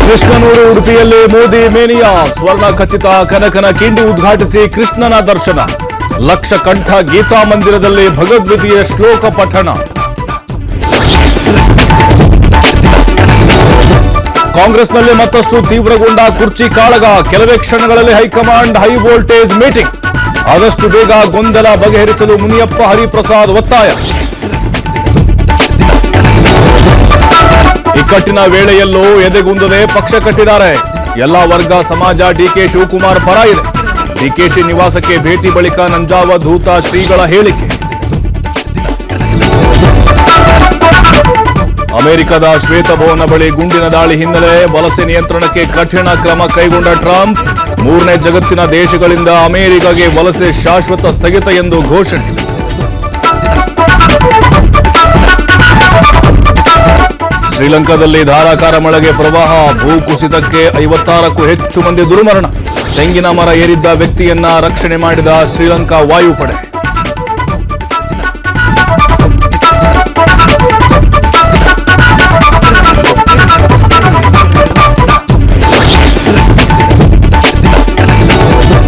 ಕೃಷ್ಣನೂರು ಉಡುಪಿಯಲ್ಲಿ ಮೋದಿ ಮೇನಿಯಾ ಸ್ವರ್ಣ ಖಚಿತ ಕನಕನ ಕಿಂಡಿ ಉದ್ಘಾಟಿಸಿ ಕೃಷ್ಣನ ದರ್ಶನ. ಲಕ್ಷ ಕಂಠ ಗೀತಾ ಮಂದಿರದಲ್ಲಿ ಭಗವದ್ಗೀತೆಯ ಶ್ಲೋಕ ಪಠಣ. ಕಾಂಗ್ರೆಸ್ನಲ್ಲಿ ಮತ್ತಷ್ಟು ತೀವ್ರಗೊಂಡ ಕುರ್ಚಿ ಕಾಳಗ. ಕೆಲವೇ ಕ್ಷಣಗಳಲ್ಲಿ ಹೈಕಮಾಂಡ್ ಹೈ ವೋಲ್ಟೇಜ್ ಮೀಟಿಂಗ್. ಆದಷ್ಟು ಬೇಗ ಗೊಂದಲ ಬಗೆಹರಿಸಲು ಮುನಿಯಪ್ಪ ಹರಿಪ್ರಸಾದ್ ಒತ್ತಾಯ. ಇಕ್ಕಟ್ಟಿನ ವೇಳೆಯಲ್ಲೂ ಎದೆಗುಂದದೆ ಪಕ್ಷ ಕಟ್ಟಿದ್ದಾರೆ. ಎಲ್ಲಾ ವರ್ಗ ಸಮಾಜ ಡಿಕೆ ಶಿವಕುಮಾರ್ ಪರ ಇದೆ. ಡಿಕೆಶಿ ನಿವಾಸಕ್ಕೆ ಭೇಟಿ ಬಳಿಕ ನಂಜಾವಧೂತ ಶ್ರೀಗಳ ಹೇಳಿಕೆ. ಅಮೆರಿಕದ ಶ್ವೇತಭವನ ಬಳಿ ಗುಂಡಿನ ದಾಳಿ ಹಿನ್ನೆಲೆ ವಲಸೆ ನಿಯಂತ್ರಣಕ್ಕೆ ಕಠಿಣ ಕ್ರಮ ಕೈಗೊಂಡ ಟ್ರಂಪ್. ಮೂರನೇ ಜಗತ್ತಿನ ದೇಶಗಳಿಂದ ಅಮೆರಿಕಗೆ ವಲಸೆ ಶಾಶ್ವತ ಸ್ಥಗಿತ ಎಂದು ಘೋಷಣೆ. ಶ್ರೀಲಂಕಾದಲ್ಲಿ ಧಾರಾಕಾರ ಮಳೆಗೆ ಪ್ರವಾಹ. ಭೂಕುಸಿತಕ್ಕೆ 56ಕ್ಕೂ ಹೆಚ್ಚು ಮಂದಿ ದುರ್ಮರಣ. ತೆಂಗಿನ ಮರ ಏರಿದ್ದ ವ್ಯಕ್ತಿಯನ್ನ ರಕ್ಷಣೆ ಮಾಡಿದ ಶ್ರೀಲಂಕಾ ವಾಯುಪಡೆ.